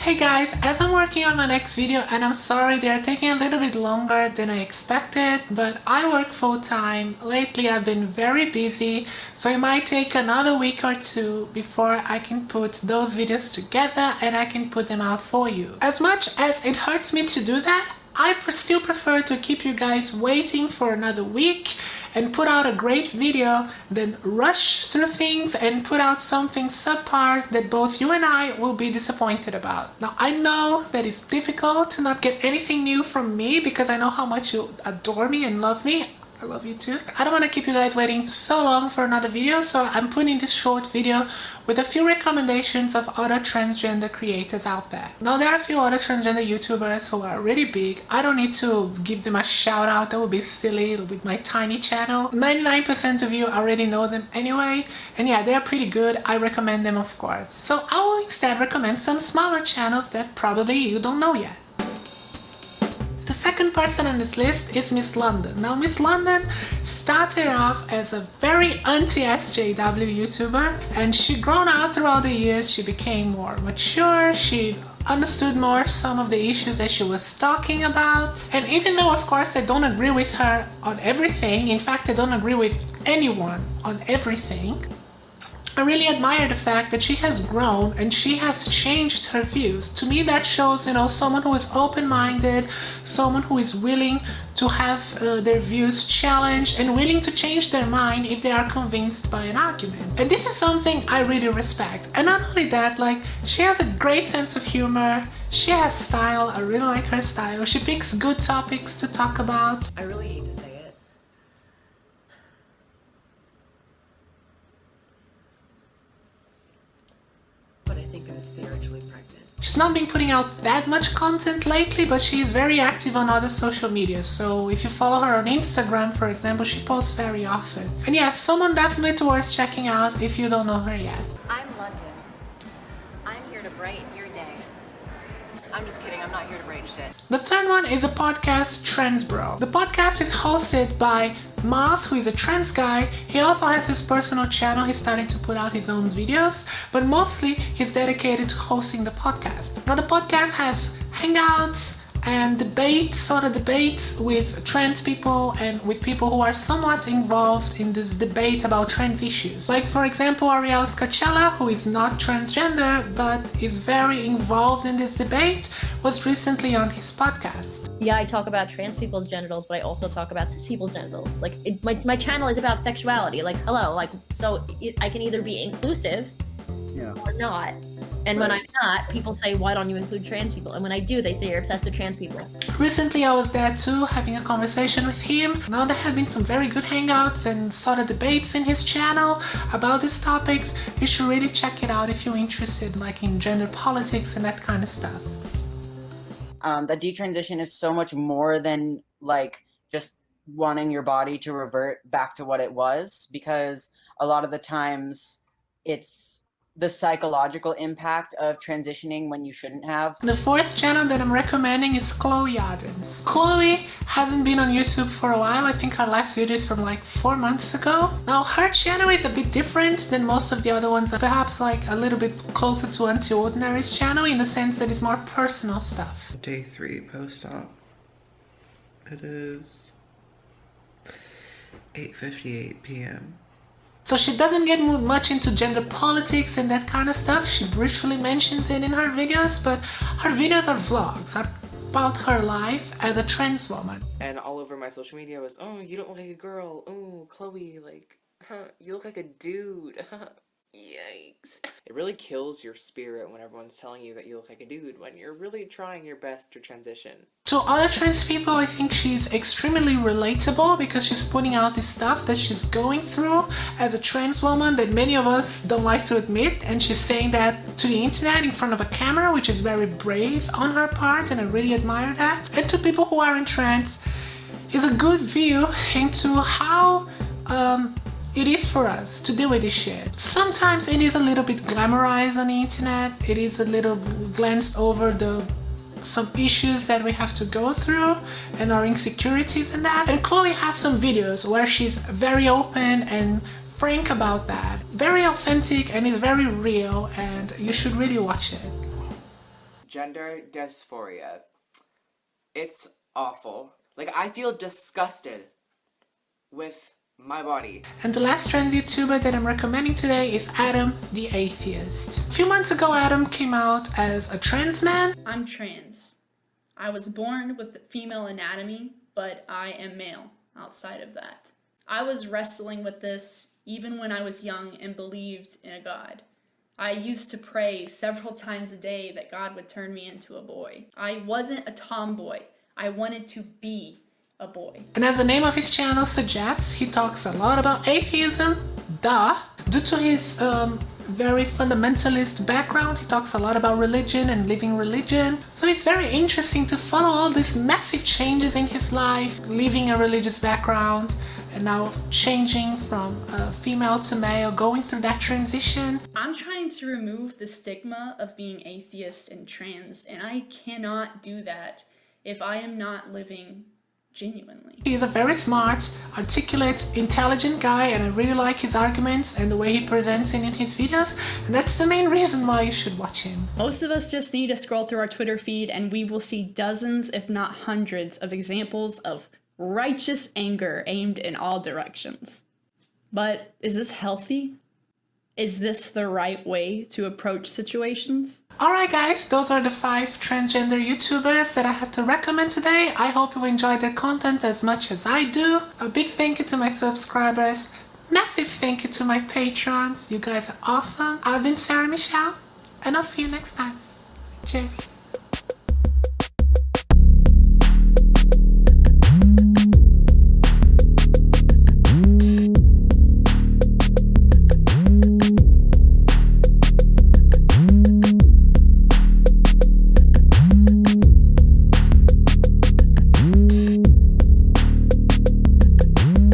Hey guys, as I'm working on my next video, and I'm sorry they are taking a little bit longer than I expected, but I work full-time. Lately I've been very busy, so it might take another week or two before I can put those videos together and I can put them out for you. As much as it hurts me to do that, I still prefer to keep you guys waiting for another week and put out a great video than rush through things and put out something subpar that both you and I will be disappointed about. Now, I know that it's difficult to not get anything new from me because I know how much you adore me and love me. I love you too. I don't want to keep you guys waiting so long for another video, so I'm putting this short video with a few recommendations of other transgender creators out there. Now, there are a few other transgender YouTubers who are really big. I don't need to give them a shout out, that would be silly with my tiny channel. 99% of you already know them anyway, and yeah, they're pretty good. I recommend them, of course. So I will instead recommend some smaller channels that probably you don't know yet. The second person on this list is Miss London. Now, Miss London started off as a very anti-SJW YouTuber, and she grown out throughout the years. She became more mature, she understood more some of the issues that she was talking about. And even though, of course, I don't agree with her on everything, in fact, I don't agree with anyone on everything, I really admire the fact that she has grown and she has changed her views. To me, that shows, someone who is open-minded, someone who is willing to have their views challenged and willing to change their mind if they are convinced by an argument. And this is something I really respect. And not only that, she has a great sense of humor, she has style, I really like her style, she picks good topics to talk about. I really hate to say it, but I think I'm spiritually pregnant. She's not been putting out that much content lately, but she's very active on other social media. So if you follow her on Instagram, for example, she posts very often. And yeah, someone definitely worth checking out if you don't know her yet. I'm London. I'm here to brighten your day. I'm just kidding, I'm not here to brighten shit. The third one is a podcast, Trans Bro. The podcast is hosted by Mars, who is a trans guy. He also has his personal channel. He's starting to put out his own videos, but mostly he's dedicated to hosting the podcast. Now, the podcast has hangouts and debates with trans people and with people who are somewhat involved in this debate about trans issues. Like, for example, Ariel Scacella, who is not transgender but is very involved in this debate, was recently on his podcast. Yeah, I talk about trans people's genitals, but I also talk about cis people's genitals. My channel is about sexuality. So I can either be inclusive or not. And when I'm not, people say, why don't you include trans people? And when I do, they say you're obsessed with trans people. Recently, I was there too, having a conversation with him. Now, there have been some very good hangouts and sort of debates in his channel about these topics. You should really check it out if you're interested, in gender politics and that kind of stuff. That detransition is so much more than just wanting your body to revert back to what it was, because a lot of the times it's the psychological impact of transitioning when you shouldn't have. The fourth channel that I'm recommending is Chloe Adams. Chloe hasn't been on YouTube for a while. I think her last video is from 4 months ago. Now, her channel is a bit different than most of the other ones, perhaps a little bit closer to Anti-Ordinary's channel in the sense that it's more personal stuff. Day 3 post-op. It is 8:58 p.m. So she doesn't get much into gender politics and that kind of stuff. She briefly mentions it in her videos, but her videos are vlogs, are about her life as a trans woman. And all over my social media was, oh, you don't look like a girl. Oh, Chloe, you look like a dude. Yikes. It really kills your spirit when everyone's telling you that you look like a dude when you're really trying your best to transition. To other trans people, I think she's extremely relatable because she's putting out this stuff that she's going through as a trans woman that many of us don't like to admit, and she's saying that to the internet in front of a camera, which is very brave on her part, and I really admire that. And to people who aren't trans, is a good view into how it is for us to deal with this shit. Sometimes it is a little bit glamorized on the internet. It is a little glanced over some issues that we have to go through and our insecurities and that. And Chloe has some videos where she's very open and frank about that. Very authentic and is very real, and you should really watch it. gender dysphoria. It's awful. Like, I feel disgusted with my body. And the last trans YouTuber that I'm recommending today is Adam the Atheist. A few months ago, Adam came out as a trans man. I'm trans. I was born with female anatomy, but I am male outside of that. I was wrestling with this even when I was young and believed in a God. I used to pray several times a day that God would turn me into a boy. I wasn't a tomboy. I wanted to be a boy. And as the name of his channel suggests, he talks a lot about atheism. Duh! Due to his very fundamentalist background, he talks a lot about religion and living religion. So it's very interesting to follow all these massive changes in his life, leaving a religious background and now changing from female to male, going through that transition. I'm trying to remove the stigma of being atheist and trans, and I cannot do that if I am not living genuinely. He's a very smart, articulate, intelligent guy, and I really like his arguments and the way he presents it in his videos, and that's the main reason why you should watch him. Most of us just need to scroll through our Twitter feed and we will see dozens, if not hundreds, of examples of righteous anger aimed in all directions. But is this healthy? Is this the right way to approach situations? Alright guys, those are the 5 transgender YouTubers that I had to recommend today. I hope you enjoyed their content as much as I do. A big thank you to my subscribers. Massive thank you to my patrons. You guys are awesome. I've been Sarah Michel, and I'll see you next time. Cheers.